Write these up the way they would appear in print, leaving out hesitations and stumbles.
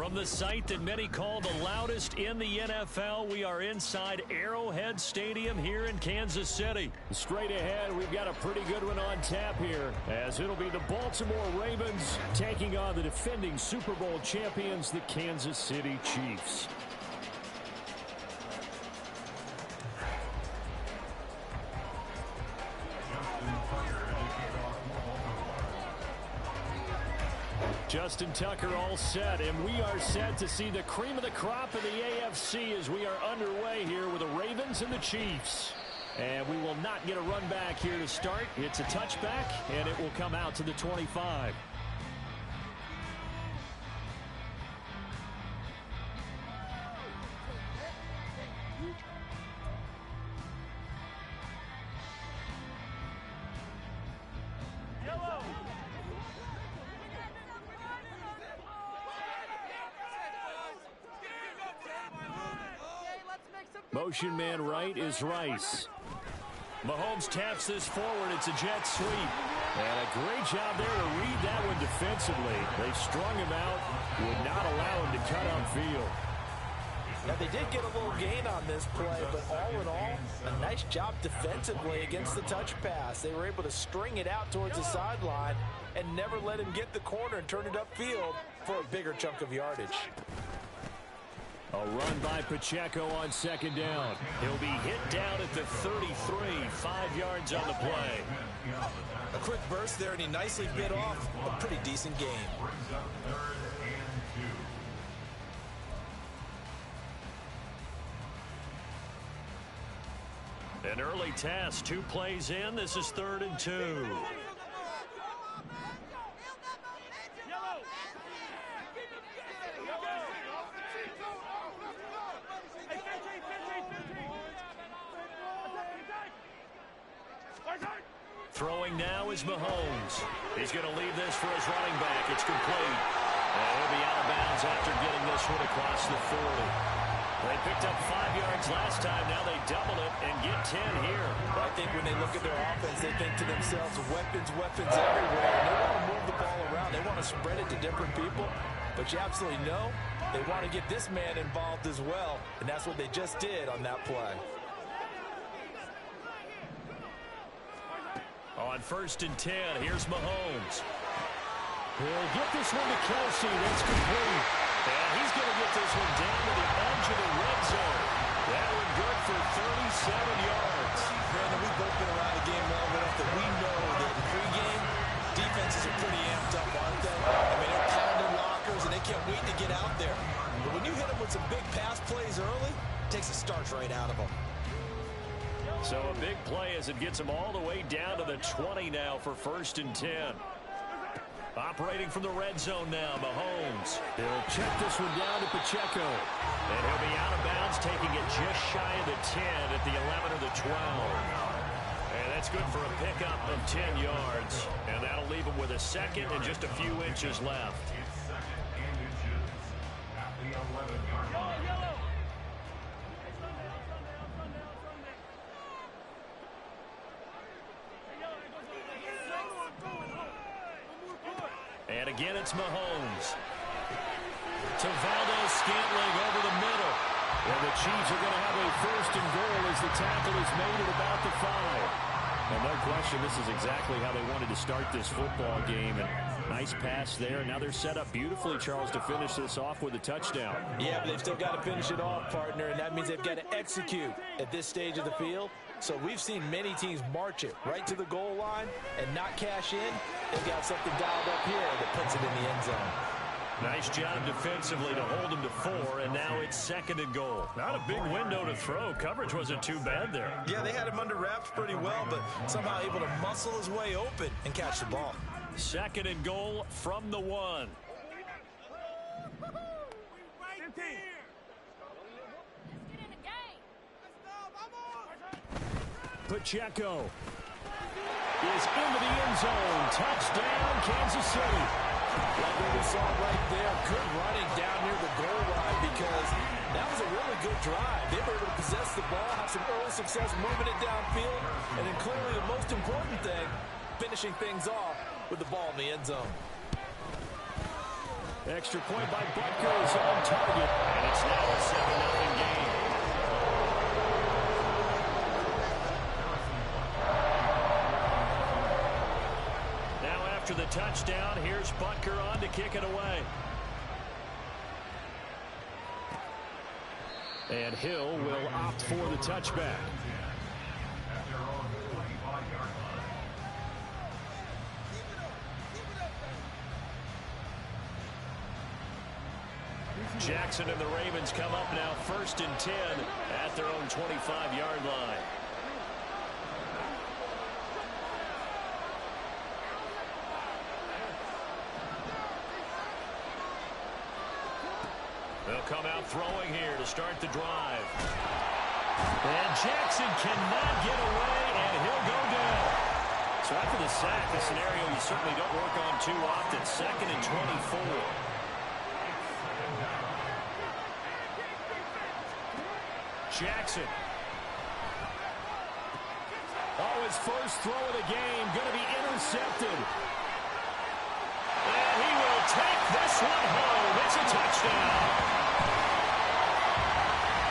From the site that many call the loudest in the NFL, we are inside Arrowhead Stadium here in Kansas City. Straight ahead, we've got a pretty good one on tap here, as it'll be the Baltimore Ravens taking on the defending Super Bowl champions, the Kansas City Chiefs. Justin Tucker all set, and we are set to see the cream of the crop of the AFC as we are underway here with the Ravens and the Chiefs. And we will not get a run back here to start. It's a touchback, and it will come out to the 25. Motion man right is Rice. Mahomes taps this forward. It's a jet sweep. And a great job there to read that one defensively. They strung him out, would not allow him to cut upfield. Now, they did get a little gain on this play, but all in all, a nice job defensively against the touch pass. They were able to string it out towards the sideline and never let him get the corner and turn it upfield for a bigger chunk of yardage. A run by Pacheco on second down. He'll be hit down at the 33, 5 yards on the play. A quick burst there, and he nicely bit off a pretty decent game. An early task, 2 plays in. This is 3rd and 2. Throwing now is Mahomes. He's going to leave this for his running back. It's complete. And he'll be out of bounds after getting this one across the 40. They picked up 5 yards last time. Now they double it and get 10 here. I think when they look at their offense, they think to themselves, weapons, weapons everywhere. And they want to move the ball around. They want to spread it to different people. But you absolutely know they want to get this man involved as well. And that's what they just did on that play. On 1st and 10, here's Mahomes. He'll get this one to Kelsey. That's complete. And he's going to get this one down to the edge of the red zone. That one good for 37 yards. Brandon, we've both been around the game long enough that we know that in pregame, defenses are pretty amped up, aren't they? I mean, they're pounding lockers, and they can't wait to get out there. But when you hit them with some big pass plays early, it takes the starch right out of them. So a big play as it gets them all the way down to the 20 now for 1st and 10. Operating from the red zone now, Mahomes. He'll check this one down to Pacheco. And he'll be out of bounds, taking it just shy of the 10 at the 11 or the 12. And that's good for a pickup of 10 yards. And that'll leave him with a second and just a few inches left. And again, it's Mahomes. To Valdez-Scantling over the middle. And the Chiefs are going to have a 1st and goal as the tackle is made at about the 5. And no question, this is exactly how they wanted to start this football game. And nice pass there. Now they're set up beautifully, Charles, to finish this off with a touchdown. Yeah, but they've still got to finish it off, partner, and that means they've got to execute at this stage of the field. So we've seen many teams march it right to the goal line and not cash in. They've got something dialed up here that puts it in the end zone. Nice job defensively to hold them to 4, and now it's 2nd and goal. Not a big window to throw. Coverage wasn't too bad there. Yeah, they had him under wraps pretty well, but somehow able to muscle his way open and catch the ball. 2nd and goal from the 1. Pacheco is into the end zone. Touchdown, Kansas City. Like we saw right there, good running down near the goal line because that was a really good drive. They were able to possess the ball, have some early success moving it downfield, and then clearly the most important thing, finishing things off with the ball in the end zone. Extra point by Butker is on target, and it's now a 7-0 game. Now after the touchdown, here's Butker on to kick it away. And Hill will opt for the touchback. Jackson and the Ravens come up now 1st and 10 at their own 25-yard line. They'll come out throwing here to start the drive. And Jackson cannot get away, and he'll go down. So after the sack, the scenario you certainly don't work on too often. 2nd and 24. Jackson. Oh, his first throw of the game going to be intercepted. And he will take this one home. It's a touchdown.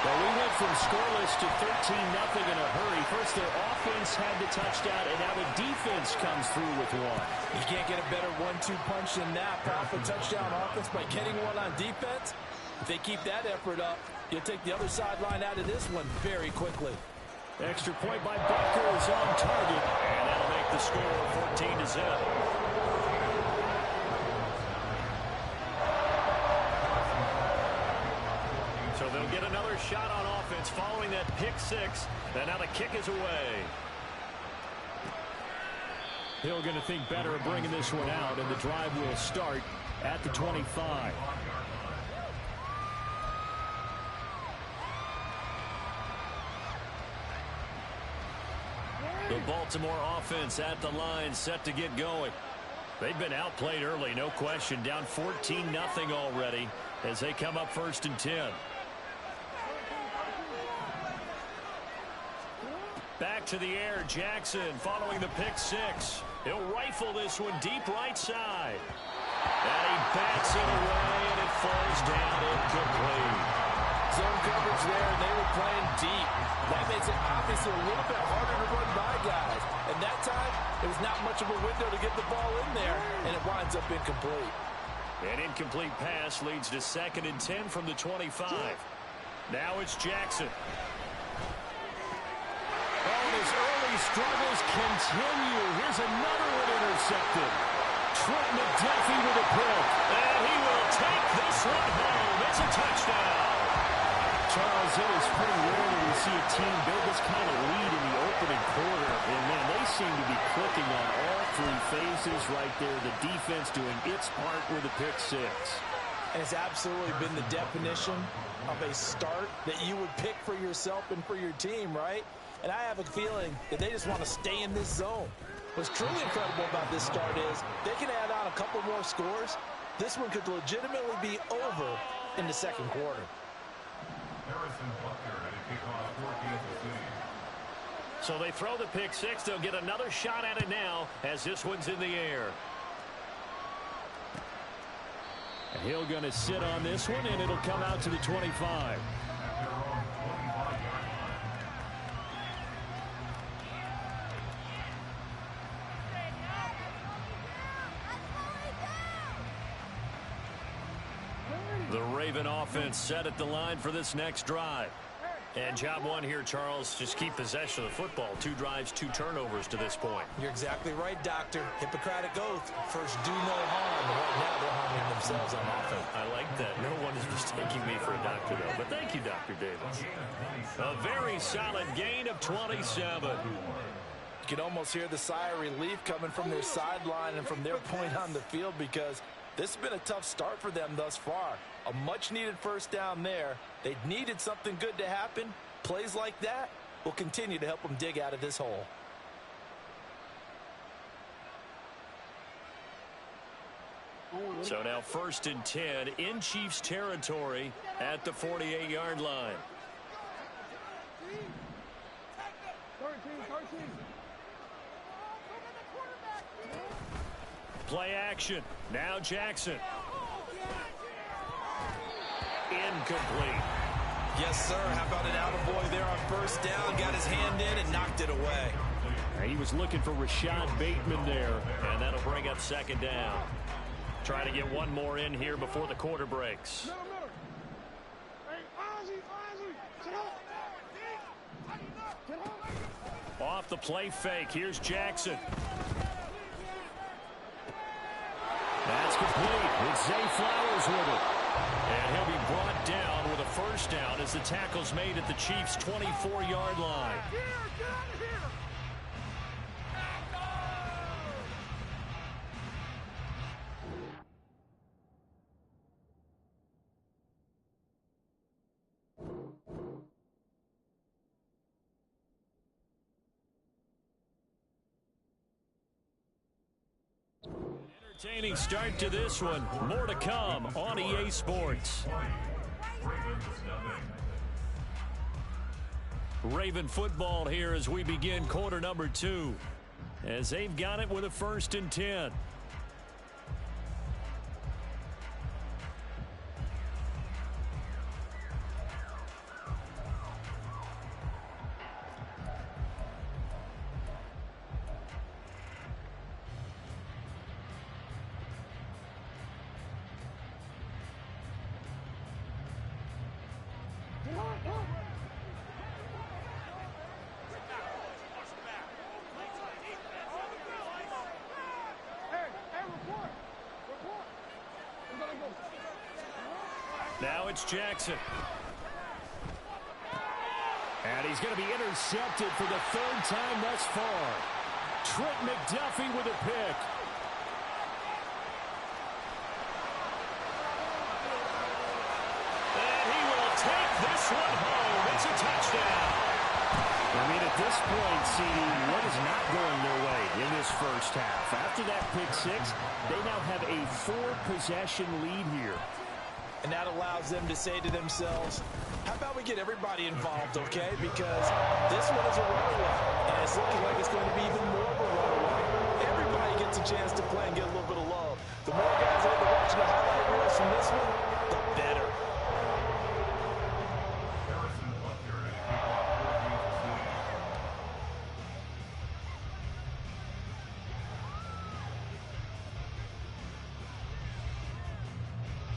Well, we went from scoreless to 13-0 in a hurry. First, their offense had the touchdown, and now the defense comes through with one. You can't get a better 1-2 punch than that. Off a touchdown offense by getting one on defense. If they keep that effort up, you'll take the other sideline out of this one very quickly. Extra point by Butker is on target, and that'll make the score 14-0. So they'll get another shot on offense following that pick six, and now the kick is away. Hill going to think better of bringing this one out, and the drive will start at the 25. The Baltimore offense at the line, set to get going. They've been outplayed early, no question. Down 14-0 already as they come up 1st and 10. Back to the air, Jackson following the pick six. He'll rifle this one deep right side. And he bats it away, and it falls down incomplete. Zone coverage there, and they were playing deep. That makes it obviously a little bit harder to run by guys. And that time, it was not much of a window to get the ball in there, and it winds up incomplete. An incomplete pass leads to 2nd and 10 from the 25. Now it's Jackson. Oh, his early struggles continue. Here's another one intercepted. Trent McDuffie with a pick. And he will take this one home. It's a touchdown. Charles, it is pretty rare that we see a team build this kind of lead in the opening quarter. And, man, they seem to be clicking on all three phases right there. The defense doing its part with the pick six. And it's absolutely been the definition of a start that you would pick for yourself and for your team, right? And I have a feeling that they just want to stay in this zone. What's truly incredible about this start is they can add on a couple more scores. This one could legitimately be over in the second quarter. So they throw the pick six. They'll get another shot at it now as this one's in the air. And Hill going to sit on this one, and it'll come out to the 25. The Raven offense set at the line for this next drive. And job one here, Charles, just keep possession of the football. 2 drives, 2 turnovers to this point. You're exactly right, Doctor. Hippocratic oath. First, do no harm. Right now, they're harming themselves on offense. I like that. No one is mistaking me for a doctor, though. But thank you, Dr. Davis. A very solid gain of 27. You can almost hear the sigh of relief coming from their sideline and from their point on the field, because this has been a tough start for them thus far. A much-needed first down there. They needed something good to happen. Plays like that will continue to help them dig out of this hole. So now 1st and 10 in Chiefs territory at the 48-yard line. Play action. Now Jackson. incomplete. Yes, sir. How about an attaboy there on first down? Got his hand in and knocked it away. He was looking for Rashad Bateman there, and that'll bring up second down. Trying to get one more in here before the quarter breaks. Off the play fake. Here's Jackson. That's complete. It's Zay Flowers with it. And he'll be brought down with a first down as the tackle's made at the Chiefs' 24-yard line. Entertaining start to this one. More to come on EA Sports. Raven football here as we begin quarter number 2. As they've got it with a 1st and 10. Now it's Jackson. And he's going to be intercepted for the 3rd time thus far. Trent McDuffie with a pick. And he will take this one home. It's a touchdown. I mean, at this point, CD, what is not going their way in this first half? After that pick 6, they now have a 4-possession lead here. And that allows them to say to themselves, how about we get everybody involved, okay? Because this one is a runaway, and it's looking like it's going to be even more of a runaway. Everybody gets a chance to play and get a little bit of love. The more guys that are watching the highlight reels from this one, the better.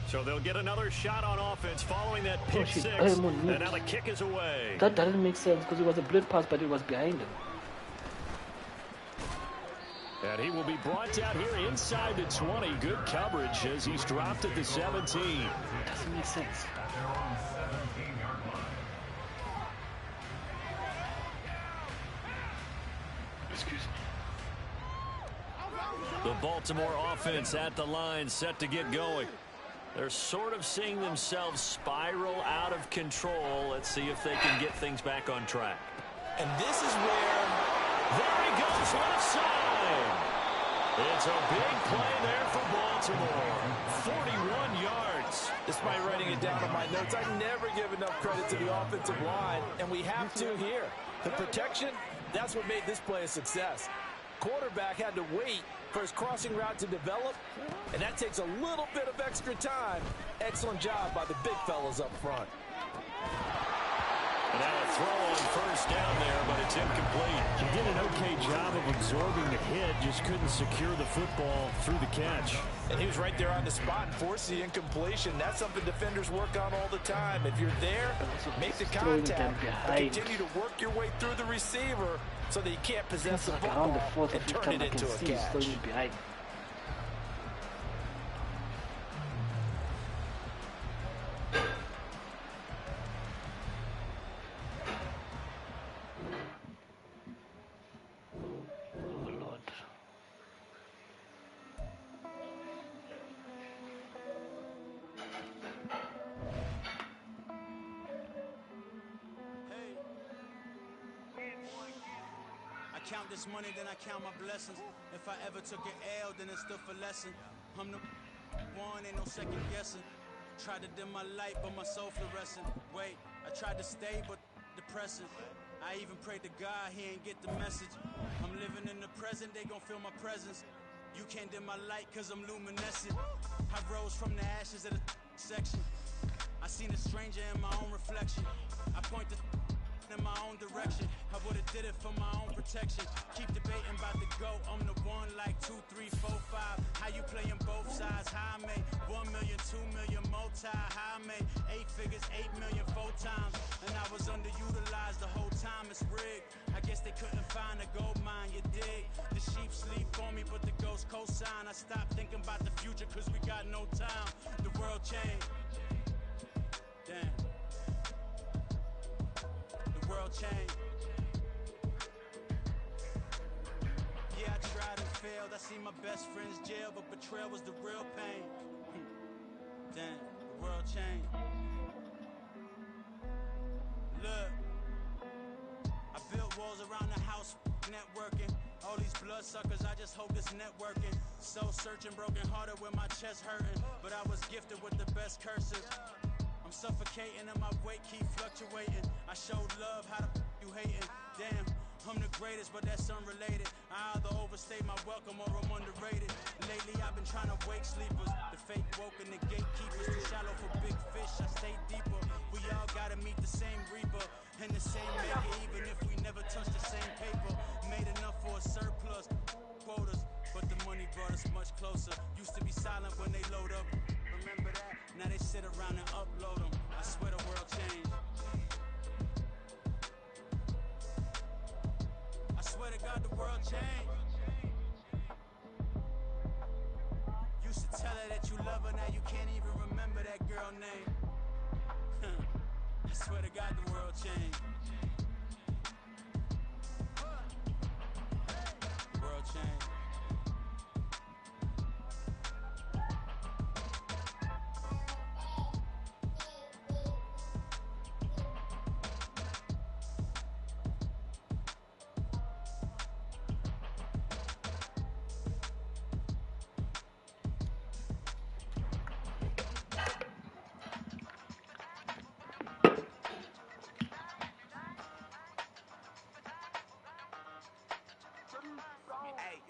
So they'll get another shot on offense following that pick 6. And now the kick is away. That doesn't make sense because it was a blitz pass, but it was behind him. And he will be brought down here inside the 20. Good coverage as he's dropped at the 17. Doesn't make sense. Excuse me. The Baltimore offense at the line, set to get going. They're sort of seeing themselves spiral out of control. Let's see if they can get things back on track. And this is where... There he goes, left side. It's a big play there for Baltimore. 41 yards. Despite writing it down on my notes, I never give enough credit to the offensive line, and we have to here. The protection, that's what made this play a success. Quarterback had to wait for his crossing route to develop, and that takes a little bit of extra time. Excellent job by the big fellas up front. And now a throw on first down there, but it's incomplete. He did an okay job of absorbing the hit, just couldn't secure the football through the catch. And he was right there on the spot and forced the incompletion. That's something defenders work on all the time. If you're there, make the contact, but continue to work your way through the receiver so that you can't possess the football and turn it into a catch. Count this money, then I count my blessings. If I ever took an L, then it stood for lesson. I'm the one, ain't no second guessing. Tried to dim my light, but my soul fluorescent. Wait, I tried to stay, but depressing. I even prayed to God, he ain't get the message. I'm living in the present, they gon' feel my presence. You can't dim my light, cause I'm luminescent. I rose from the ashes of the section. I seen a stranger in my own reflection. I point the in my own direction. I would've did it for my own protection. Keep debating about the GOAT. I'm the one like 2, 3, 4, 5. How you playing both sides? How I made 1 million, 2 million, multi. How I made 8 figures, 8 million, 4 times. And I was underutilized the whole time. It's rigged. I guess they couldn't find a gold mine, you dig? The sheep sleep on me, but the ghost cosign. I stopped thinking about the future cause we got no time. The world changed. Damn. The world changed. Yeah, I tried and failed. I seen my best friends jail, but betrayal was the real pain. Damn, the world changed. Look, I built walls around the house, networking. All these bloodsuckers, I just hope this networking. Soul searching, broken hearted with my chest hurting. But I was gifted with the best curses. I'm suffocating and my weight keep fluctuating. I showed love, how the you hating? Damn, I'm the greatest, but that's unrelated. I either overstay my welcome or I'm underrated. Lately I've been trying to wake sleepers. The fake woke and the gatekeepers. Too shallow for big fish, I stay deeper. We all gotta meet the same reaper and the same maker, even if we never touch the same paper. Made enough for a surplus, quotas, but the money brought us much closer. Used to be silent when they load up. Remember that? Now they sit around and upload them. I swear the world changed. I swear to God the world changed. Used to tell her that you love her, now you can't even remember that girl name. I swear to God the world changed. The world changed.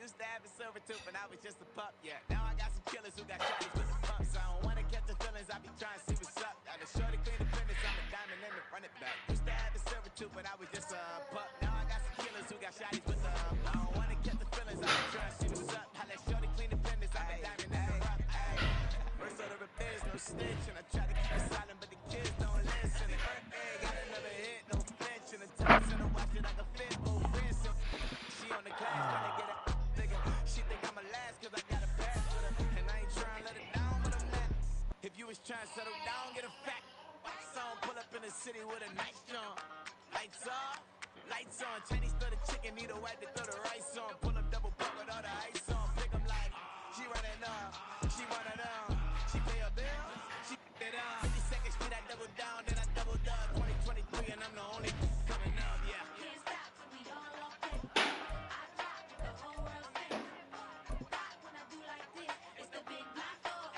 Used to have a silver tooth when I was just a pup, yeah. Now I got some killers who got shotties with the pumps. I don't wanna catch the feelings, I be trying to see what's up. Got a shorty clean the finish, I'm a diamond in the run it back. Used to have a silver tooth when I was just a pup. Now I got some killers who got shotties with the I don't wanna catch the feelings, I be trying to see what's up. I let shorty clean the finish, I'm a diamond in the rough. First order of biz, no snitch, and I try to keep it silent, but the kids don't listen. And got another hit, no flinch, and the top center watch it like a fit, both wrist. She on the glass, trying to get it. She think I'm a last cause I got a pass with her. And I ain't trying to let it down, but I'm not. If you was trying to settle down, get a fact. Song pull up in the city with a nice jump. Lights off, lights on. Chinese throw the chicken, need a wipe to throw the rice on. Pull up double buck with all the ice on. Pick 'em like, she running up, she running down. She pay her bills, she it up. 52nd Street, I double down, then I doubled up. 2023 and I'm the only coming up, yeah. Can't stop till we all locked in. I drop with the whole world spin. Rock when I do like this. It's the big block door.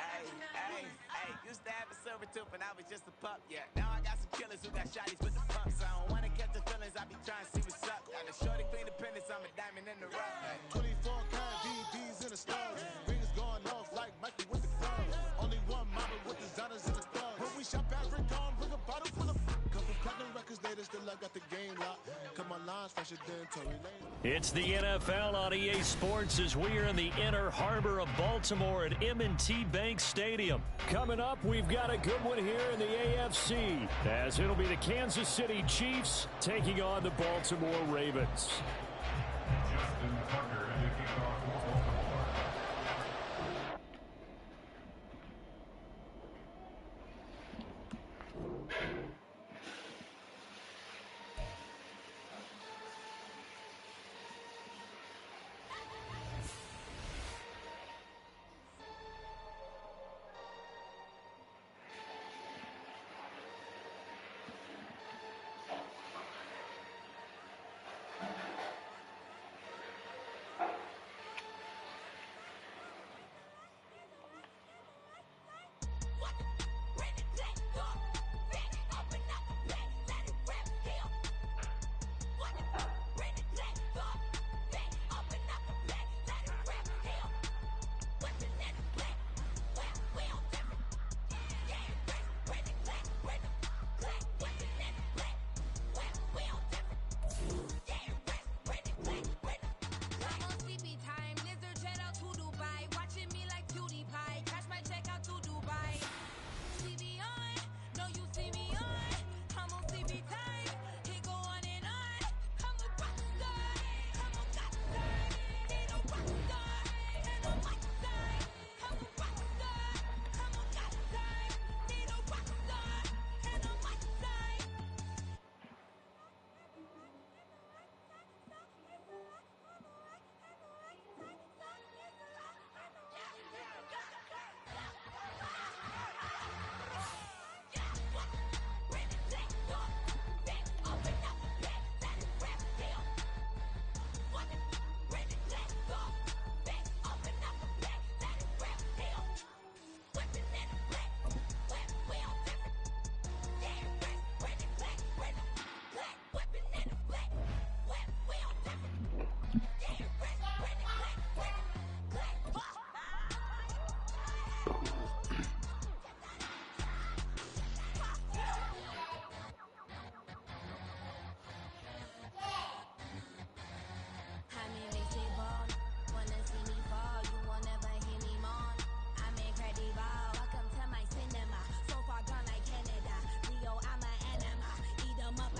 Used to have a silver tooth when I was just a pup, yeah. Now I got some killers who got shotties with the pumps. I don't wanna catch the feelings, I be trying to see what's up. Got a shorty clean the pendants, I'm a diamond in the rough. 24 karat VDs in the stars. Rings going off like Mikey with the club. Only one model with designers in the club. When we shop at Rincon, bring a bottle full of couple platinum records later, still I got the game locked. Cut my lines fresher than Tory Lane. It's the NFL on EA Sports as we are in the inner harbor of Baltimore at M&T Bank Stadium. Coming up, we've got a good one here in the AFC, as it'll be the Kansas City Chiefs taking on the Baltimore Ravens.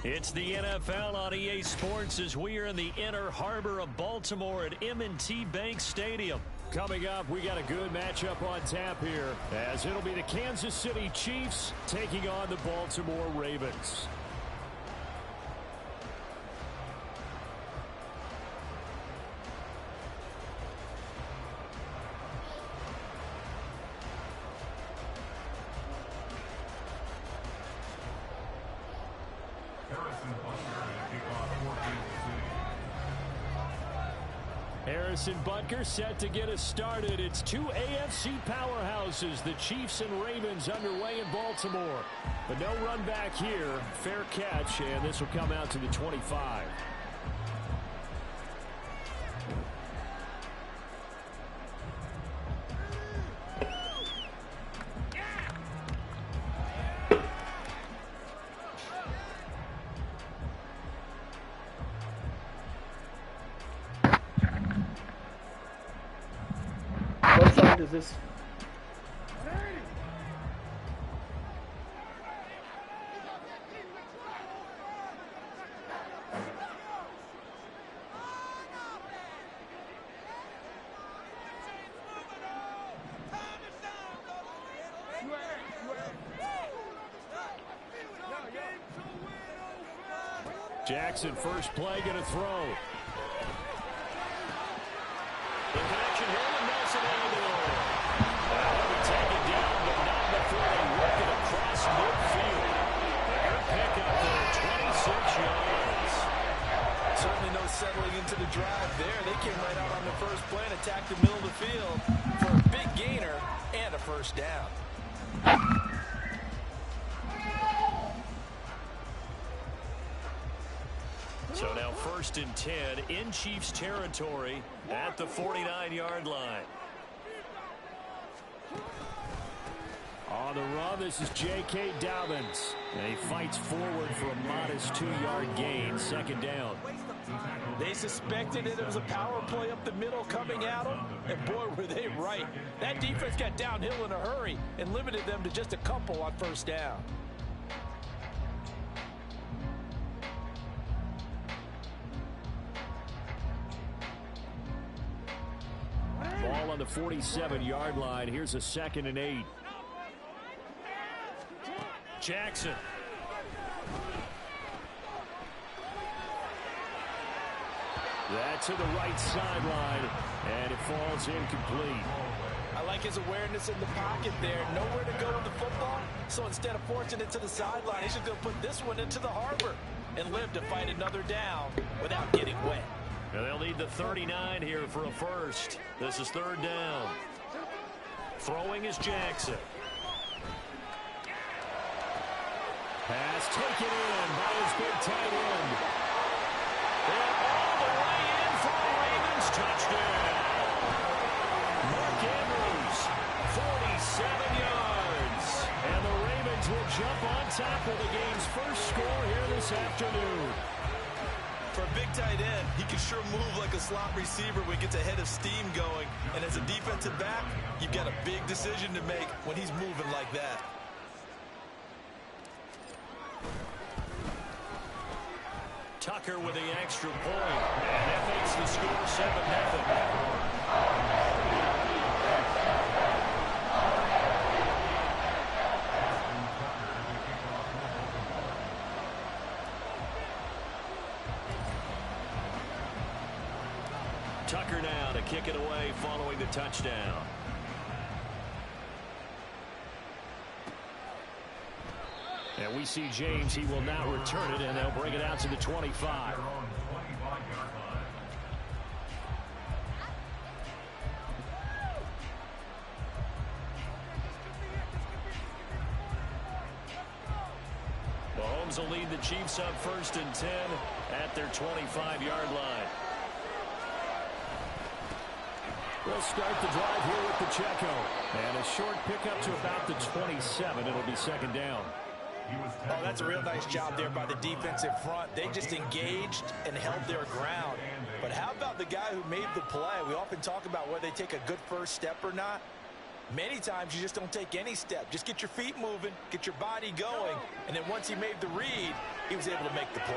It's the NFL on EA Sports as we are in the inner harbor of Baltimore at M&T Bank Stadium. Coming up, we got a good matchup on tap here, as it'll be the Kansas City Chiefs taking on the Baltimore Ravens. Harrison Butker set to get us started. It's two AFC powerhouses, the Chiefs and Ravens, underway in Baltimore. But no run back here. Fair catch, and this will come out to the 25. What sound is this? Jackson, first play, going to throw. The connection here with Nelson Aguilar. That'll be taken down, but not before they work it across midfield. A good pickup there, 26 yards. Certainly no settling into the drive there. They came right out on the first play and attacked the middle of the field for a big gainer and a first down. So now 1st and 10 in Chiefs territory at the 49-yard line. On the run, this is J.K. Dobbins. And he fights forward for a modest 2-yard gain, 2nd down. They suspected it was a power play up the middle coming at them, and boy, were they right. That defense got downhill in a hurry and limited them to just a couple on first down. Ball on the 47-yard line. Here's a 2nd and 8. Jackson. That's to the right sideline, and it falls incomplete. I like his awareness in the pocket there. Nowhere to go with the football, so instead of forcing it to the sideline, he's just going to put this one into the harbor and live to fight another down without getting wet. And they'll need the 39 here for a first. This is 3rd down. Throwing is Jackson. Pass taken in by his big tight end. They're all the way in for the Ravens touchdown. Mark Andrews, 47 yards. And the Ravens will jump on top of the game's first score here this afternoon. For a big tight end, he can sure move like a slot receiver when he gets a head of steam going. And as a defensive back, you've got a big decision to make when he's moving like that. Tucker with the extra point. And that makes the score 7-0. Tucker now to kick it away following the touchdown. And we see James. He will not return it, and they'll bring it out to the 25. Mahomes will lead the Chiefs up 1st and 10 at their 25-yard line. They'll start the drive here with Pacheco. And a short pickup to about the 27. It'll be 2nd down. Oh, that's a real nice job there by the defense in front. They just engaged and held their ground. But how about the guy who made the play? We often talk about whether they take a good first step or not. Many times you just don't take any step. Just get your feet moving, get your body going, and then once he made the read, he was able to make the play.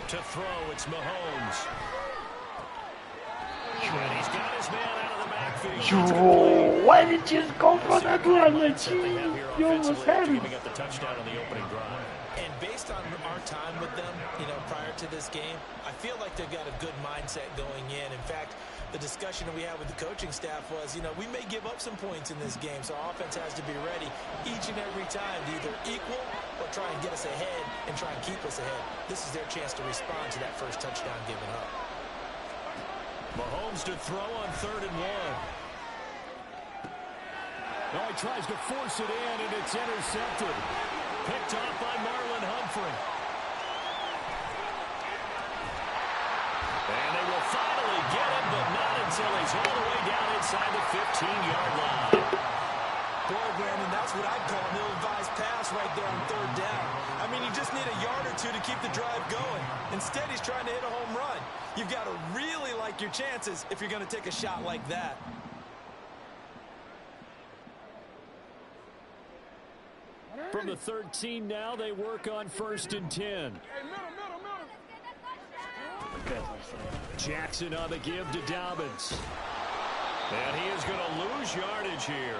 To throw, it's Mahomes. And he's got his man out of the backfield. Yo, why did you go for that one? You almost had him. Giving up the touchdown on the opening drive. And based on our time with them, prior to this game, I feel like they've got a good mindset going in. In fact, the discussion that we had with the coaching staff was, we may give up some points in this game, so our offense has to be ready each and every time to either equal or try and get us ahead and try and keep us ahead. This is their chance to respond to that first touchdown given up. Mahomes to throw on 3rd and 1. Now he tries to force it in, and it's intercepted. Picked off by Marlon Humphrey. And they will finally get him, but not until he's all the way down inside the 15-yard line. Boy, Brandon, that's what I'd call an ill-advised pass right there on 3rd down. I mean, you just need a yard or two to keep the drive going. Instead, he's trying to hit a home run. You've got to really like your chances if you're going to take a shot like that. From the 13 now, they work on 1st and 10. Jackson on the give to Dobbins. And he is going to lose yardage here.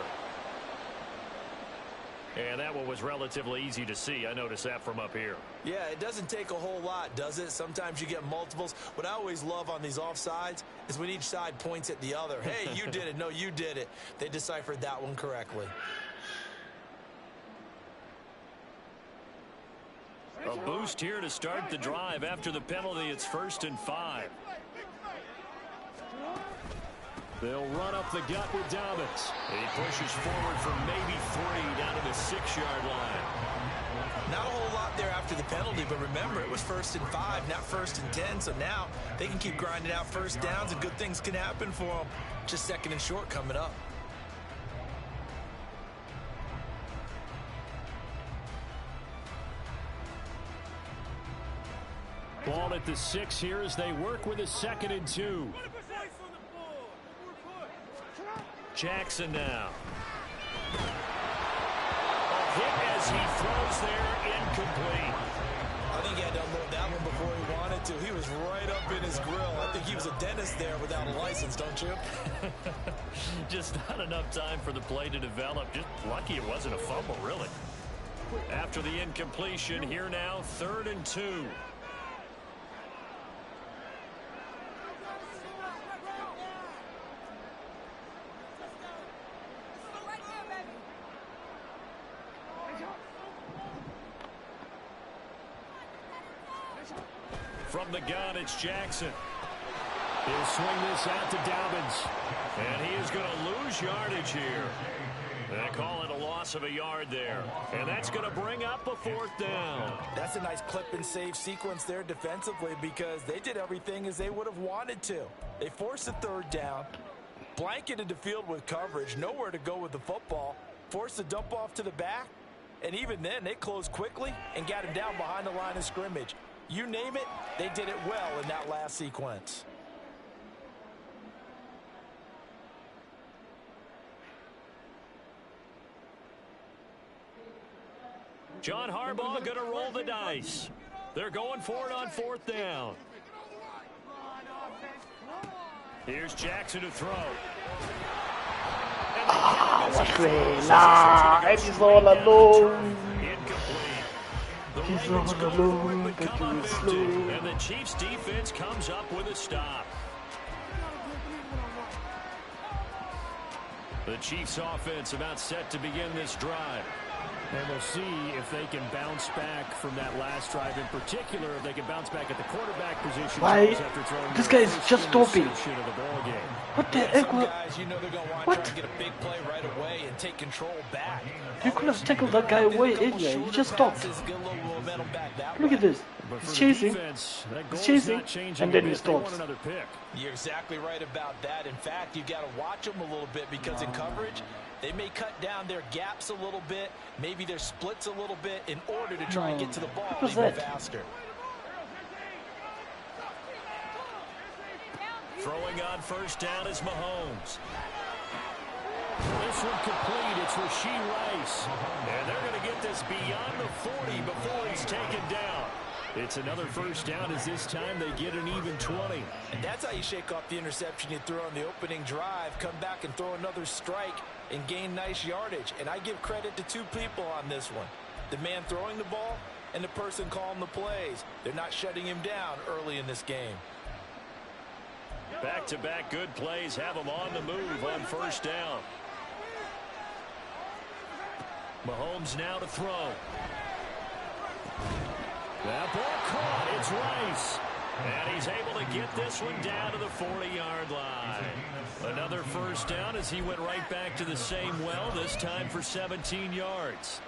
And that one was relatively easy to see. I noticed that from up here. Yeah, it doesn't take a whole lot, does it? Sometimes you get multiples. What I always love on these offsides is when each side points at the other. Hey, you did it. No, you did it. They deciphered that one correctly. A boost here to start the drive. After the penalty, it's 1st and 5. They'll run up the gut with Dobbins. He pushes forward for maybe 3 down to the 6-yard line. Not a whole lot there after the penalty, but remember, it was 1st and 5, not 1st and 10, so now they can keep grinding out first downs and good things can happen for them. Just 2nd and short coming up. Ball at the 6 here as they work with a 2nd and 2. Jackson now. A hit as he throws there, incomplete. I think he had to unload that one before he wanted to. He was right up in his grill. I think he was a dentist there without a license, don't you? Just not enough time for the play to develop. Just lucky it wasn't a fumble, really. After the incompletion, here now, 3rd and 2. From the gun, it's Jackson. He'll swing this out to Dobbins. And he is going to lose yardage here. They call it a loss of a yard there. And that's going to bring up a 4th down. That's a nice clip and save sequence there defensively because they did everything as they would have wanted to. They forced the 3rd down, blanketed the field with coverage, nowhere to go with the football, forced the dump off to the back, and even then they closed quickly and got him down behind the line of scrimmage. You name it, they did it well in that last sequence. John Harbaugh going to roll the dice. They're going for it on 4th down. Here's Jackson to throw. He's all alone. Incomplete. The He's Ravens all go for it, alone, but but come he up was empty. slow. And the Chiefs defense comes up with a stop. The Chiefs offense about set to begin this drive. And we'll see if they can bounce back from that last drive. In particular, if they can bounce back at the quarterback position. Why? After throwing This guy is just stopping. of the ball game. What the heck? Some guys, they're going to want to What? try and get a big play right away and take control back. You could have tackled that guy way earlier. He just stopped. Look at this. But He's for chasing. the defense, that He's goal's chasing, not changing and then a he bit. They want stops. another pick. You're exactly right about that. In fact, you've got to watch them a little bit because in coverage, they may cut down their gaps a little bit, maybe their splits a little bit in order to try and get to the ball What was even that? faster. Throwing on first down is Mahomes. This one complete. It's Rashee Rice. And they're going to get this beyond the 40 before he's taken down. It's another first down as this time they get an even 20. And that's how you shake off the interception you throw on the opening drive, come back and throw another strike and gain nice yardage. And I give credit to two people on this one. The man throwing the ball and the person calling the plays. They're not shutting him down early in this game. Back-to-back good plays have them on the move on first down. Mahomes now to throw. That ball caught. It's Rice. And he's able to get this one down to the 40-yard line. Another first down as he went right back to the same well, this time for 17 yards.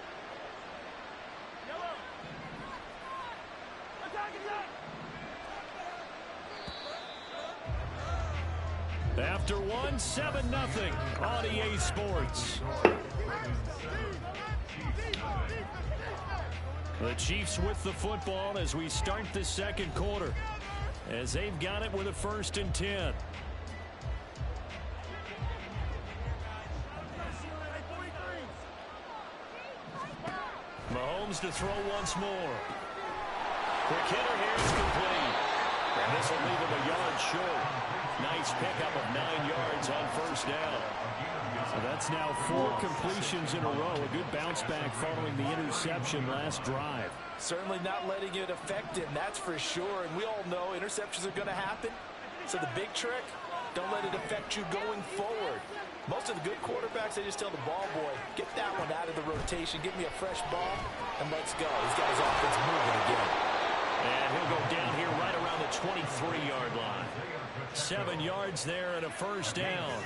After one, 7-0 on EA Sports. The Chiefs with the football as we start the second quarter, as they've got it with a 1st and 10. Mahomes to throw once more. Quick hitter here is complete. And this will leave him a yard short. Nice pickup of 9 yards on first down. So that's now 4 completions in a row. A good bounce back following the interception last drive. Certainly not letting it affect him, that's for sure. And we all know interceptions are going to happen. So the big trick, don't let it affect you going forward. Most of the good quarterbacks, they just tell the ball boy, get that one out of the rotation, give me a fresh ball, and let's go. He's got his offense moving again. And he'll go down here right around the 23-yard line. 7 yards there and a first down.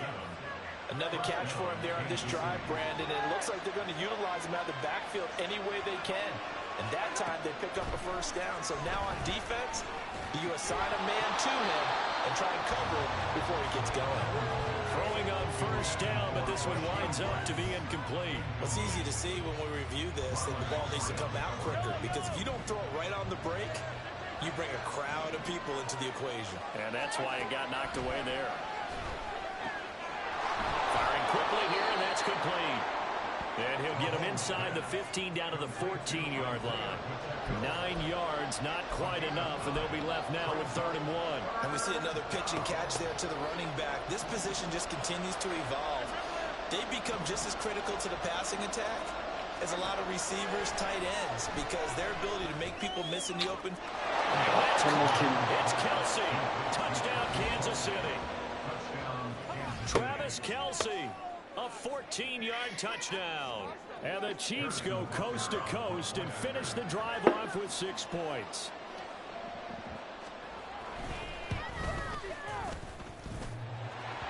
Another catch for him there on this drive, Brandon, and it looks like they're going to utilize him out of the backfield any way they can. And that time they pick up a first down. So now on defense, you assign a man to him and try and cover it before he gets going. Throwing on first down, but this one winds up to be incomplete. It's easy to see when we review this that the ball needs to come out quicker, because if you don't throw it right on the break, you bring a crowd of people into the equation. And that's why it got knocked away there. Firing quickly here, and that's complete. And he'll get him inside the 15 down to the 14-yard line. 9 yards, not quite enough, and they'll be left now with 3rd and 1. And we see another pitch and catch there to the running back. This position just continues to evolve. They become just as critical to the passing attack as a lot of receivers, tight ends, because their ability to make people miss in the open. It's Kelsey. Touchdown, Kansas City. Travis Kelsey. A 14-yard touchdown. And the Chiefs go coast to coast and finish the drive off with 6 points.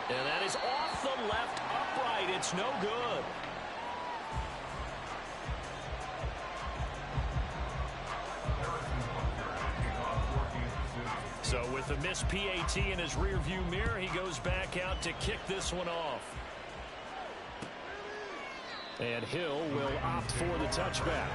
And that is off the left upright. It's no good. So with the missed PAT in his rearview mirror, he goes back out to kick this one off. And Hill will opt for the touchback.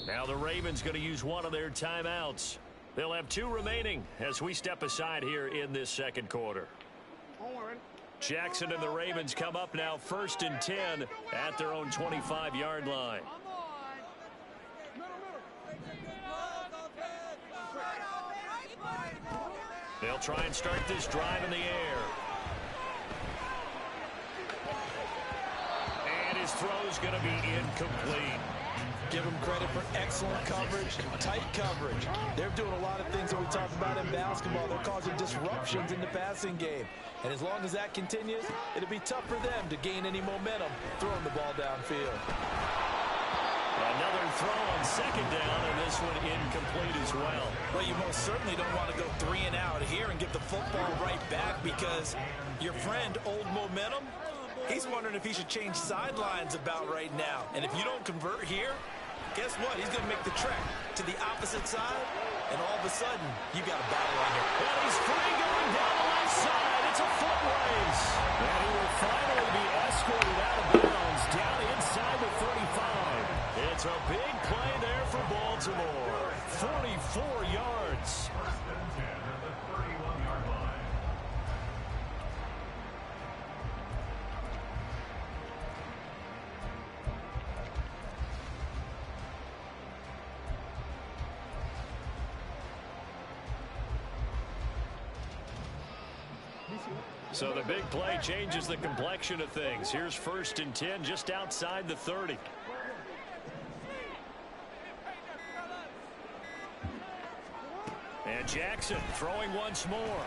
Now the Ravens going to use one of their timeouts. They'll have 2 remaining as we step aside here in this second quarter. Jackson and the Ravens come up now 1st and 10 at their own 25-yard line. They'll try and start this drive in the air. And his throw's going to be incomplete. Give them credit for excellent coverage, tight coverage. They're doing a lot of things that we talk about in basketball. They're causing disruptions in the passing game. And as long as that continues, it'll be tough for them to gain any momentum throwing the ball downfield. Another throw on second down, and this one incomplete as well. Well, you most certainly don't want to go 3 and out here and get the football right back, because your friend, Old Momentum, he's wondering if he should change sidelines about right now. And if you don't convert here, guess what? He's going to make the trek to the opposite side, and all of a sudden, you got a battle on here. And he's free going down the left side. It's a foot race. And he will finally be escorted out of bounds down inside the 35. It's a big play there for Baltimore. 44 yards. So the big play changes the complexion of things. Here's 1st and 10 just outside the 30. And Jackson throwing once more.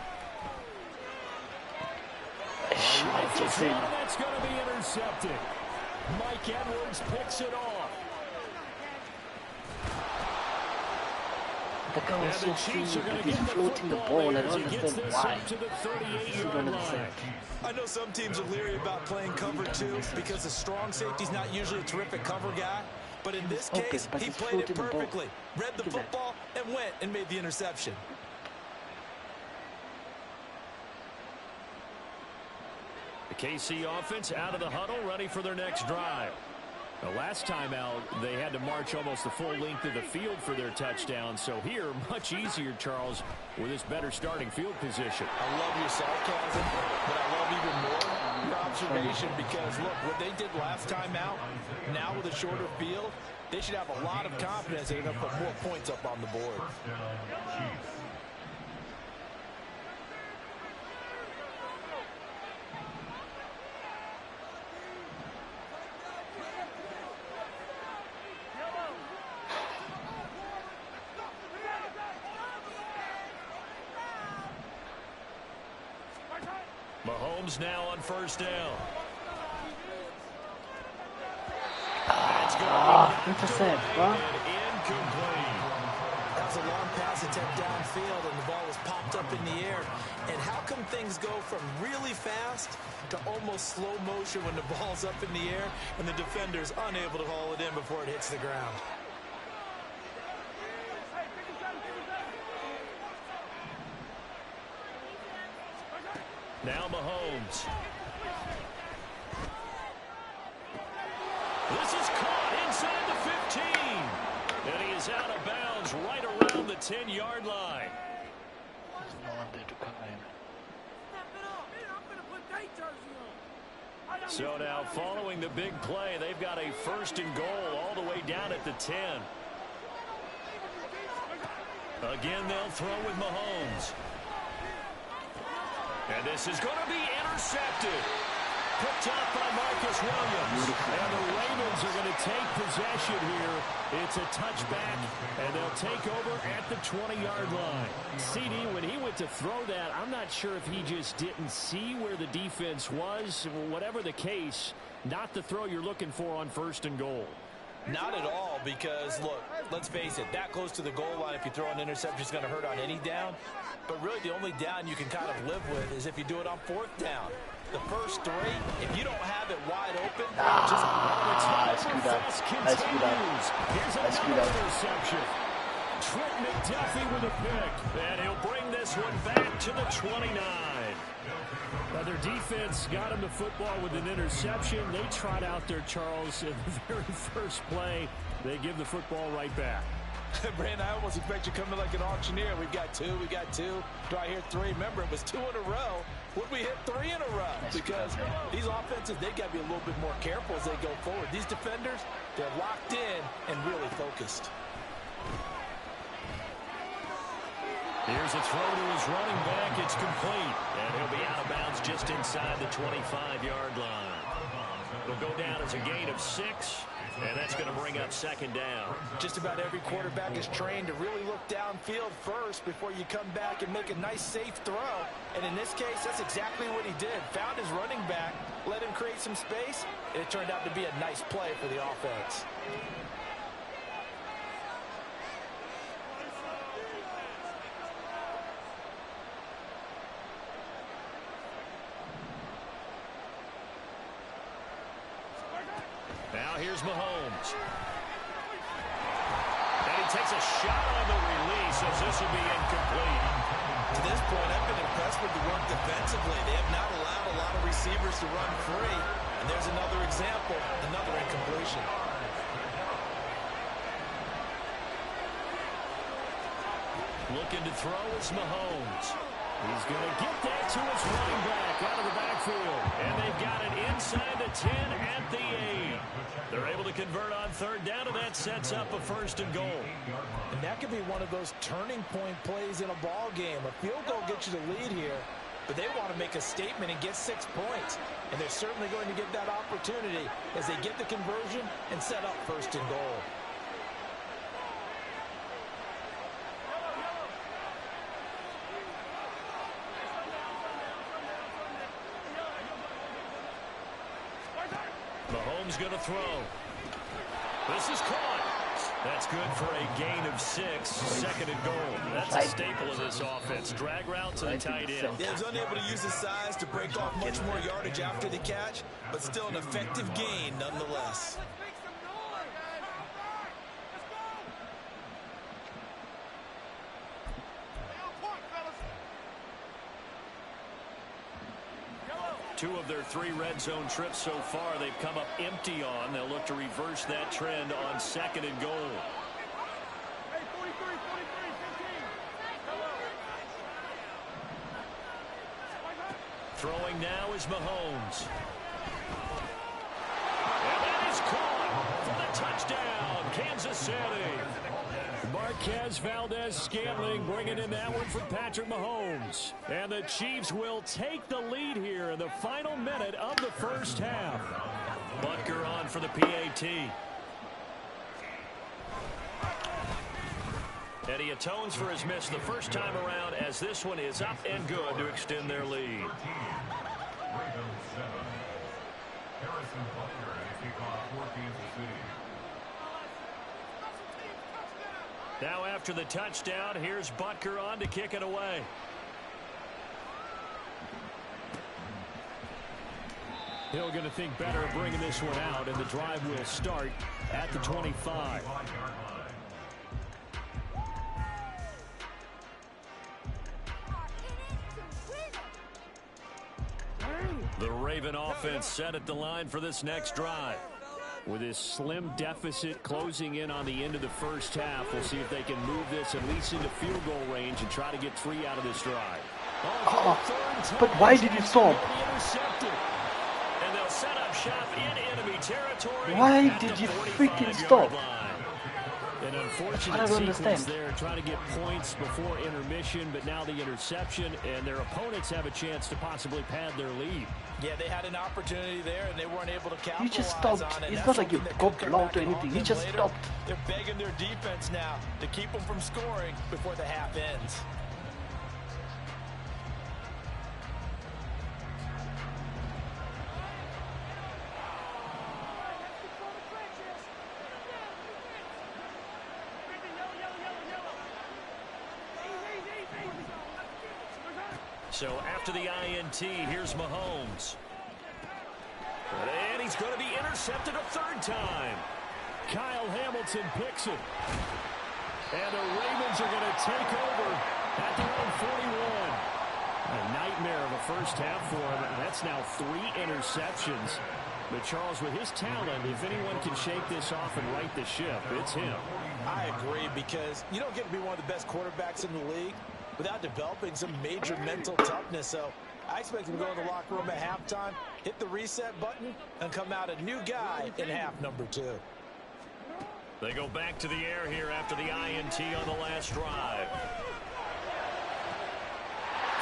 That's going to be intercepted. Mike Edwards picks it off. The guy was so free, but he's floating the ball. I don't understand why. I know some teams are leery about playing cover 2 because the strong safety's not usually a terrific cover guy. But in this case, he played it perfectly. Read the football and went and made the interception. The KC offense out of the huddle, ready for their next drive. The last time out, they had to march almost the full length of the field for their touchdown. So here, much easier, Charles, with this better starting field position. I love your sarcasm, but I love even more your observation, because, look, what they did last time out, now with a shorter field, they should have a lot of confidence they're going to put more points up on the board. Mahomes now on 1st down. Intercept, bro. Incomplete. That was a long pass attempt downfield, and the ball was popped up in the air. And how come things go from really fast to almost slow motion when the ball's up in the air and the defender's unable to haul it in before it hits the ground? Now Mahomes. This is caught inside the 15. And he is out of bounds right around the 10-yard line. So now following the big play, they've got a 1st and goal all the way down at the 10. Again, they'll throw with Mahomes. And this is going to be intercepted. Picked up by Marcus Williams. And the Ravens are going to take possession here. It's a touchback, and they'll take over at the 20-yard line. CD, when he went to throw that, I'm not sure if he just didn't see where the defense was. Whatever the case, not the throw you're looking for on 1st and goal. Not at all, because, look, let's face it, that close to the goal line, if you throw an interception, is going to hurt on any down. But really, the only down you can kind of live with is if you do it on 4th down. The first 3, if you don't have it wide open, just I screwed up. Here's another interception. Trent McDuffie with a pick, and he'll bring this one back to the 29. Now their defense got him the football with an interception. They trot out there, Charles, in the very first play. They give the football right back. Brandon, I almost expect you coming like an auctioneer. We've got 2, we got 2. Do I hear 3? Remember, it was 2 in a row. Would we hit 3 in a row? Because these offenses, they got to be a little bit more careful as they go forward. These defenders, they're locked in and really focused. Here's a throw to his running back. It's complete. And he'll be out of bounds just inside the 25-yard line. It'll go down as a gain of 6. And that's going to bring up second down. Just about every quarterback is trained to really look downfield first before you come back and make a nice, safe throw. And in this case, that's exactly what he did. Found his running back, let him create some space, and it turned out to be a nice play for the offense. Now here's Mahomes. And he takes a shot on the release as this will be incomplete. To this point, I've been impressed with the work defensively. They have not allowed a lot of receivers to run free. And there's another example, another incompletion. Looking to throw is Mahomes. He's going to get that to his running back out of the backfield. And they've got it inside the 10 at the 8. They're able to convert on third down, and that sets up a first and goal. And that could be one of those turning point plays in a ball game. A field goal gets you the lead here, but they want to make a statement and get 6 points. And they're certainly going to get that opportunity as they get the conversion and set up first and goal. Mahomes going to throw. This is caught. That's good for a gain of 6. Second and goal. That's a staple of this offense. Drag route to the tight end. He was unable to use his size to break off much more yardage after the catch, but still an effective gain nonetheless. Two of their 3 red zone trips so far they've come up empty on. They'll look to reverse that trend on second and goal. Throwing now is Mahomes. And that is caught for the touchdown, Kansas City. Marquez Valdez-Scantling bringing in that one for Patrick Mahomes. And the Chiefs will take the lead here in the final minute of the first half. Butker on for the PAT. And he atones for his miss the first time around as this one is up and good to extend their lead. Now after the touchdown, here's Butker on to kick it away. Hill going to think better of bringing this one out, and the drive will start at the 25. The Raven offense set at the line for this next drive. With this slim deficit closing in on the end of the first half, we'll see if they can move this at least into field goal range and try to get 3 out of this drive. But why did you stop? And they'll set up shop in enemy territory. Why did you freaking stop? An unfortunate sequence there, trying to get points before intermission, but now the interception, and their opponents have a chance to possibly pad their lead. Yeah, they had an opportunity there, and they weren't able to capitalize You just stopped. on it. It's not like you got blocked or anything. You just stopped. They're begging their defense now to keep them from scoring before the half ends. So after the INT, here's Mahomes. And he's going to be intercepted a 3rd time. Kyle Hamilton picks it. And the Ravens are going to take over at their own 41. A nightmare of a first half for him. That's now 3 interceptions. But Charles, with his talent, if anyone can shake this off and right the ship, it's him. I agree, because you don't get to be one of the best quarterbacks in the league without developing some major mental toughness. So I expect him to go in the locker room at halftime, hit the reset button, and come out a new guy in half number 2. They go back to the air here after the INT on the last drive.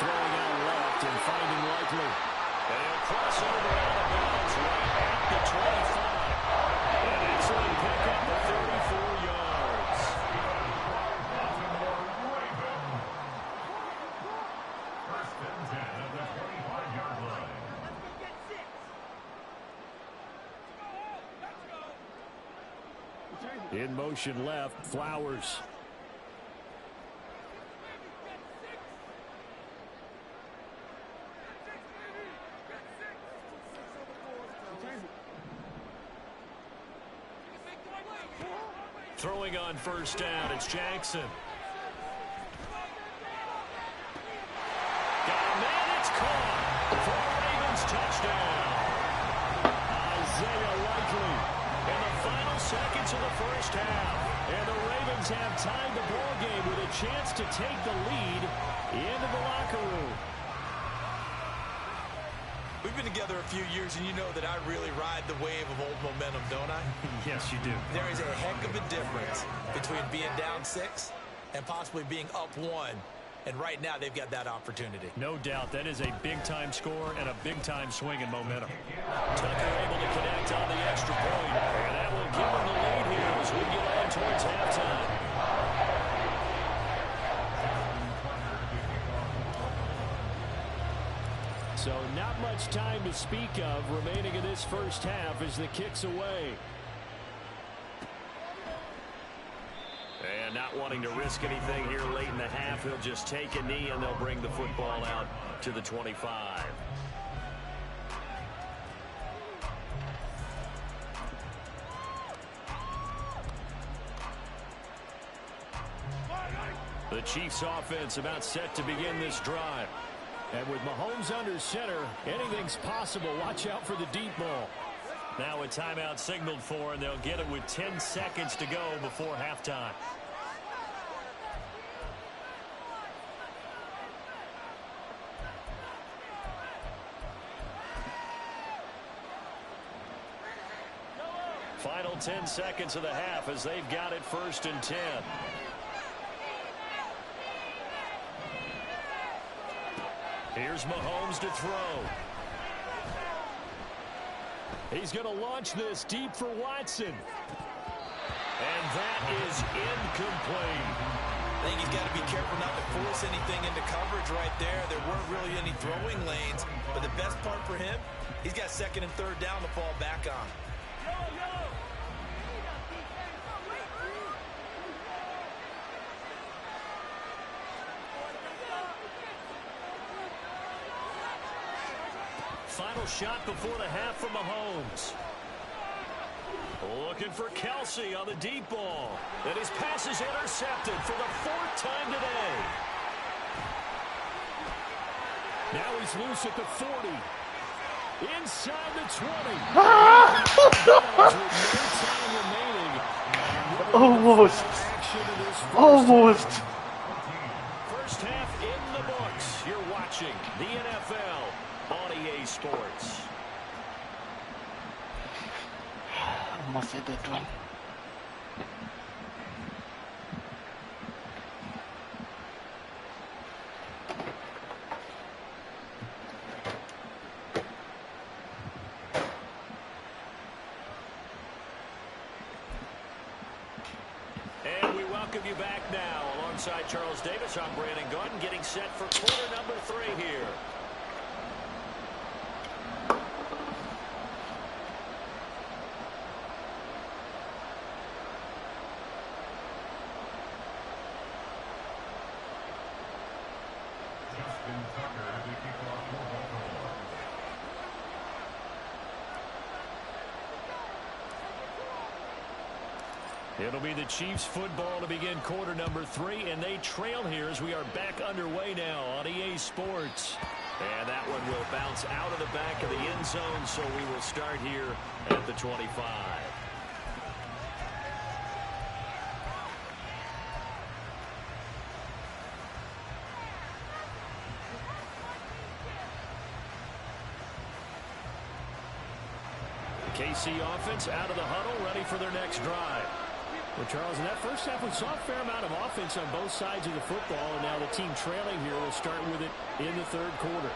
Throwing out left and finding Likely. They'll cross over out of bounds right at the 25. An excellent In motion left, Flowers. Throwing on first down, it's Jackson. Got a man, it's caught for a Ravens touchdown. Isaiah Likely in the final seconds of the first half. And the Ravens have tied the ball game with a chance to take the lead into the locker room. We've been together a few years, and you know that I really ride the wave of old momentum, don't I? Yes, you do. There is a heck of a difference between being down 6 and possibly being up 1. And right now, they've got that opportunity. No doubt. That is a big-time score and a big-time swing in momentum. Tucker able to connect on the extra point. And that will give them the lead here as we get on towards halftime. So not much time to speak of remaining in this first half as the kick's away. And not wanting to risk anything here late in the half, he'll just take a knee and they'll bring the football out to the 25. The Chiefs offense about set to begin this drive. And with Mahomes under center, anything's possible. Watch out for the deep ball. Now a timeout signaled for, and they'll get it with 10 seconds to go before halftime. Final 10 seconds of the half as they've got it 1st and 10. Here's Mahomes to throw. He's going to launch this deep for Watson. And that is incomplete. I think he's got to be careful not to force anything into coverage right there. There weren't really any throwing lanes. But the best part for him, he's got 2nd and 3rd down to fall back on. Final shot before the half from Mahomes. Looking for Kelsey on the deep ball. And his pass is intercepted for the 4th time today. Now he's loose at the 40. Inside the 20. Almost. Almost. First half in the books. You're watching the NFL on EA Sports. Almost hit that one. And we welcome you back now. Alongside Charles Davis, I'm Brandon Gordon, getting set for quarter number 3 here. It'll be the Chiefs football to begin quarter number 3, and they trail here as we are back underway now on EA Sports. And that one will bounce out of the back of the end zone, so we will start here at the 25. KC offense out of the huddle, ready for their next drive. Well, Charles, in that first half, we saw a fair amount of offense on both sides of the football, and now the team trailing here will start with it in the 3rd quarter.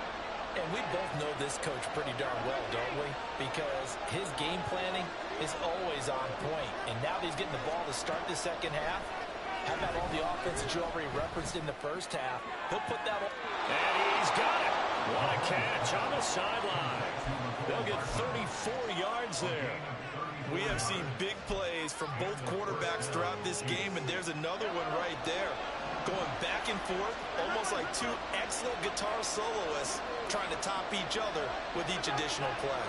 And we both know this coach pretty darn well, don't we? Because his game planning is always on point. And now that he's getting the ball to start the 2nd half, how about all the offense that you already referenced in the first half? He'll put that on. And he's got it. What a catch on the sideline. They'll get 34 yards there. We have seen big plays from both quarterbacks throughout this game, and there's another one right there. Going back and forth, almost like two excellent guitar soloists trying to top each other with each additional play.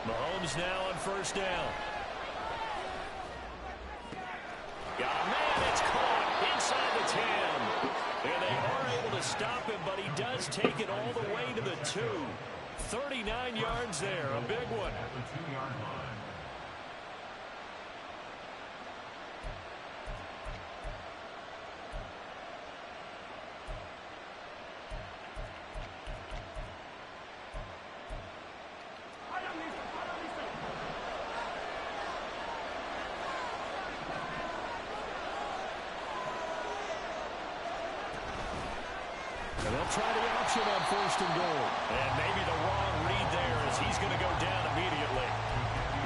Mahomes now on first down. Got a man, it's caught inside the 10. And they are able to stop him, but he does take it all the way to the 2. 39 yards there, a big one. And they'll try the option on first and goal. And maybe the wrong read there as he's going to go down immediately.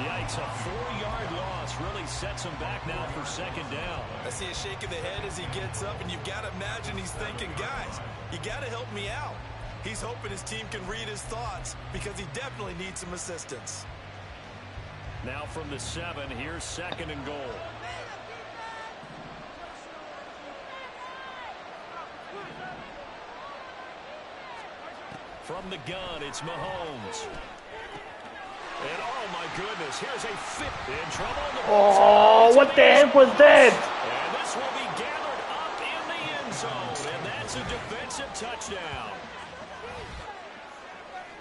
Yikes, a 4-yard loss really sets him back now for second down. I see a shake of the head as he gets up, and you've got to imagine he's thinking, guys, you got to help me out. He's hoping his team can read his thoughts because he definitely needs some assistance. Now from the 7, here's second and goal. From the gun, it's Mahomes. And oh my goodness, here's a fit in trouble. Oh, what the heck was that? And this will be gathered up in the end zone, and that's a defensive touchdown.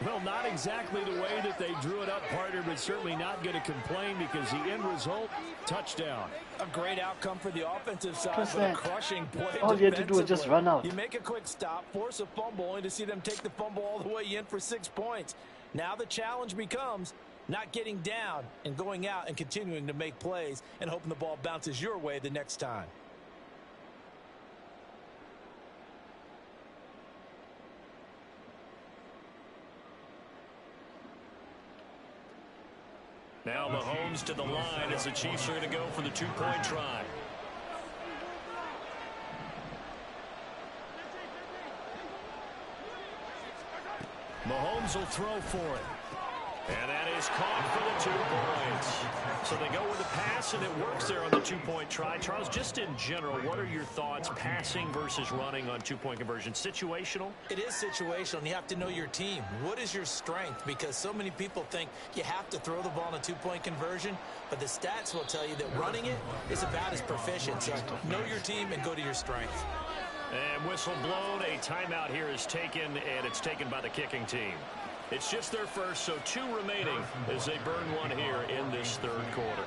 Well, not exactly the way that they drew it up, partner, but certainly not going to complain because the end result, touchdown. A great outcome for the offensive side, but a crushing play. All you had to do was just run out. You make a quick stop, force a fumble, only to see them take the fumble all the way in for 6 points. Now the challenge becomes not getting down and going out and continuing to make plays and hoping the ball bounces your way the next time. Now Mahomes to the line as the Chiefs are going to go for the 2-point try. Mahomes will throw for it. And that is caught for the 2 points. So they go with the pass, and it works there on the 2-point try. Charles, just in general, what are your thoughts passing versus running on 2-point conversion? Situational? It is situational, and you have to know your team. What is your strength? Because so many people think you have to throw the ball in a 2-point conversion, but the stats will tell you that running it is about as proficient. So know your team and go to your strength. And whistle blown. A timeout here is taken, and it's taken by the kicking team. It's just their first, so 2 remaining as they burn one here in this 3rd quarter.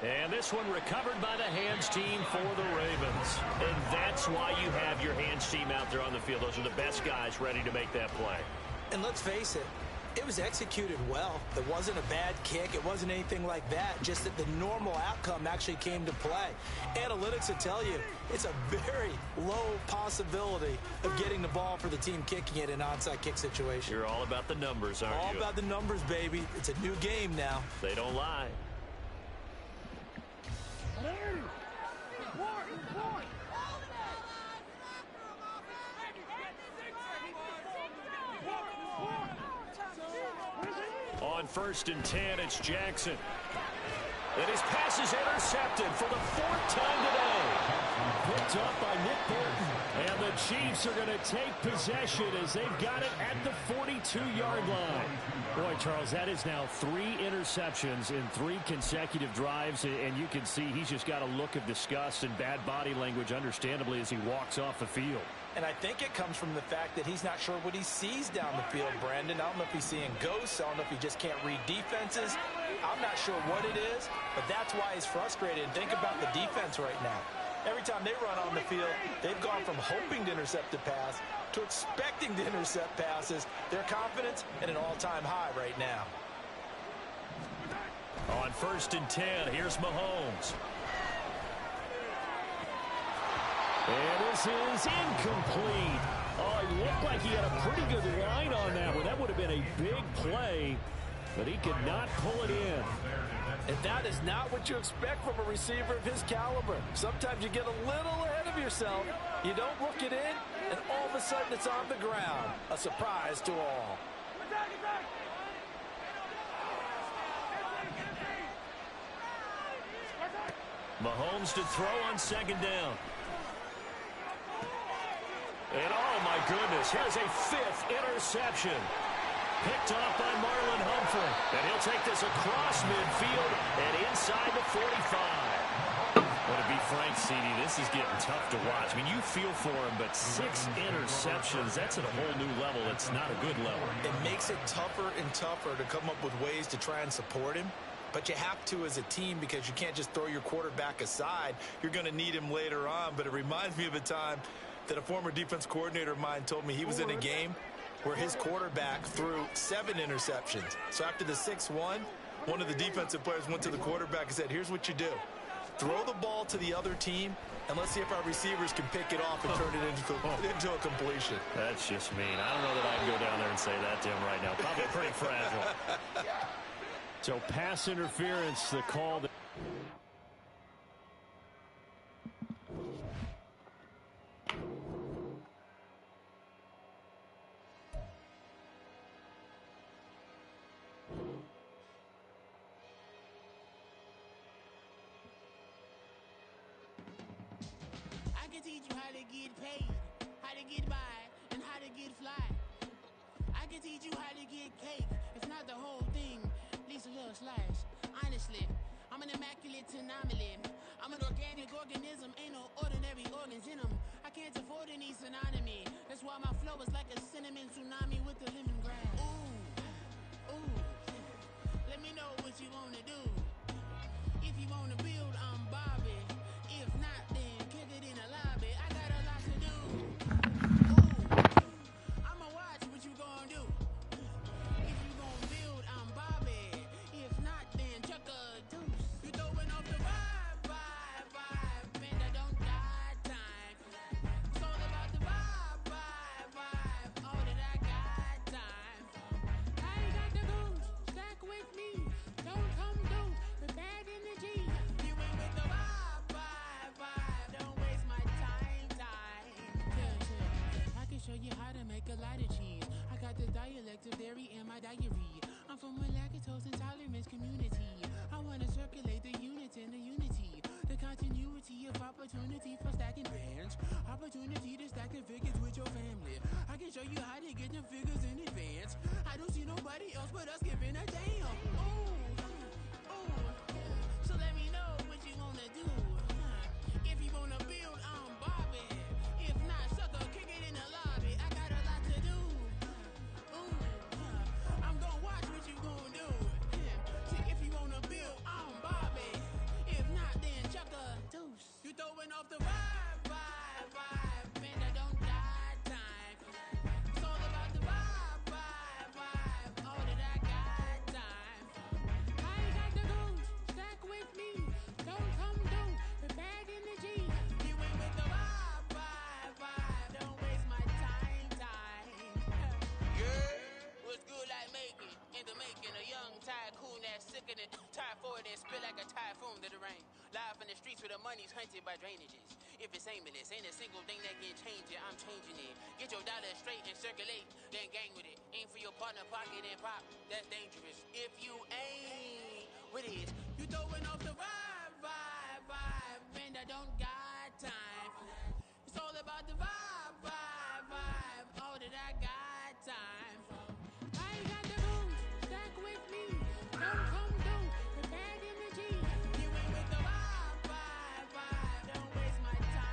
And this one recovered by the hands team for the Ravens. And that's why you have your hands team out there on the field. Those are the best guys ready to make that play. And let's face it, it was executed well. It wasn't a bad kick. It wasn't anything like that. Just that the normal outcome actually came to play. Analytics will tell you it's a very low possibility of getting the ball for the team kicking it in an onside kick situation. You're all about the numbers, aren't you? All about the numbers, baby. It's a new game now. They don't lie. On 1st and 10, it's Jackson. And his pass is intercepted for the 4th time today. Picked up by Nick Burton. And the Chiefs are going to take possession as they've got it at the 42-yard line. Boy, Charles, that is now 3 interceptions in 3 consecutive drives. And you can see he's just got a look of disgust and bad body language, understandably, as he walks off the field. And I think it comes from the fact that he's not sure what he sees down the field, Brandon. I don't know if he's seeing ghosts. I don't know if he just can't read defenses. I'm not sure what it is, but that's why he's frustrated. And think about the defense right now. Every time they run on the field, they've gone from hoping to intercept a pass to expecting to intercept passes. Their confidence at an all-time high right now. On 1st and 10, here's Mahomes. And this is incomplete. Oh, it looked like he had a pretty good line on that one. That would have been a big play, but he could not pull it in. And that is not what you expect from a receiver of his caliber. Sometimes you get a little ahead of yourself. You don't look it in, and all of a sudden it's on the ground. A surprise to all. Mahomes to throw on second down. And oh my goodness, here's a 5th interception. Picked off by Marlon Humphrey. And he'll take this across midfield and inside the 45. Well, to be frank, CD, this is getting tough to watch. I mean, you feel for him, but 6 interceptions, that's at a whole new level. It's not a good level. It makes it tougher and tougher to come up with ways to try and support him. But you have to as a team because you can't just throw your quarterback aside. You're going to need him later on. But it reminds me of a time that a former defense coordinator of mine told me he was in a game where his quarterback threw 7 interceptions. So after the 6th one of the defensive players went to the quarterback and said, here's what you do. Throw the ball to the other team, and let's see if our receivers can pick it off and turn it into a completion. That's just mean. I don't know that I can go down there and say that to him right now. Probably pretty fragile. So pass interference, the call. I can teach you how to get paid, how to get by, and how to get fly. I can teach you how to get cake, if not the whole thing, at least a little slice. Honestly, I'm an immaculate anomaly. I'm an organic organism, ain't no ordinary organs in them. I can't afford any synonymy. That's why my flow is like a cinnamon tsunami with the lemongrass. Ooh, ooh. Let me know what you wanna do. If you wanna build, I'm Bobby. If not, then kick it in the lobby. I got a lot to do. Ooh, I'ma watch what you gonna do. If you gonna build, I'm Bobby. If not, then chuck a deuce. You throwing off the vibe, and I don't got time. It's all about the vibe, all that I got time. I ain't got the goose, stack with me. Don't come through with bad energy. You ain't with the vibe, don't waste my time. Yeah. I can show you how to make a lot of cheese. I got the dialect of dairy in my diary. I'm from a lactose intolerance community. I wanna circulate the units and the unity. The continuity of opportunity for stacking bands. Opportunity to stack the figures with your family. I can show you how to get the figures in advance. I don't see nobody else but us giving a damn. Ooh. So let me know what you wanna do. If you wanna build, I'm Bobby. If not, sucker, kick it in the lobby. I got a lot to do. Ooh, I'm gonna watch what you gonna do. See, if you wanna build, I'm Bobby. If not, then chuck a deuce. You throwing off the vibe, and I don't got time. It's all about the vibe, all that I got time. I ain't got the goose, stack with me. Don't come through with bad energy. You ain't with the vibe, don't waste my time. Yeah, what's good like making? In the making, a young tycoon that's sickening. Tired for it and spit like a typhoon to the rain. Live in the streets where the money's hunted by drainages. If it's aimless, ain't a single thing that can change it. I'm changing it. Get your dollar straight and circulate, then gang with it. Aim for your partner pocket and pop. That's dangerous. If you ain't with it, you throwing off the vibe, and I don't got time. It's all about the vibe, all that I got time. I ain't got the goose, stack with me. Don't come through with bad energy. You ain't with the vibe, don't waste my time.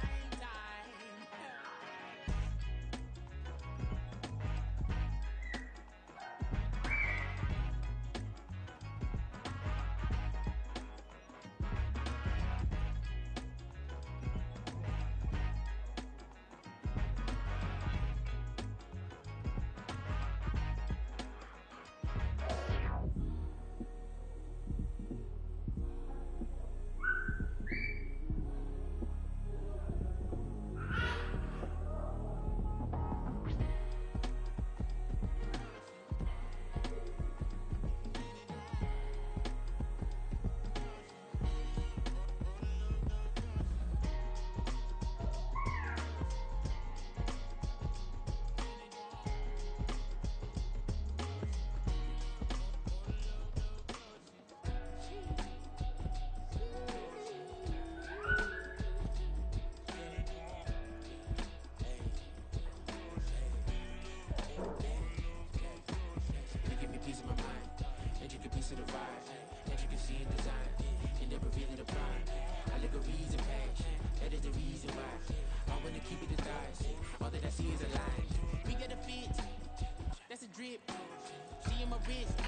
fist.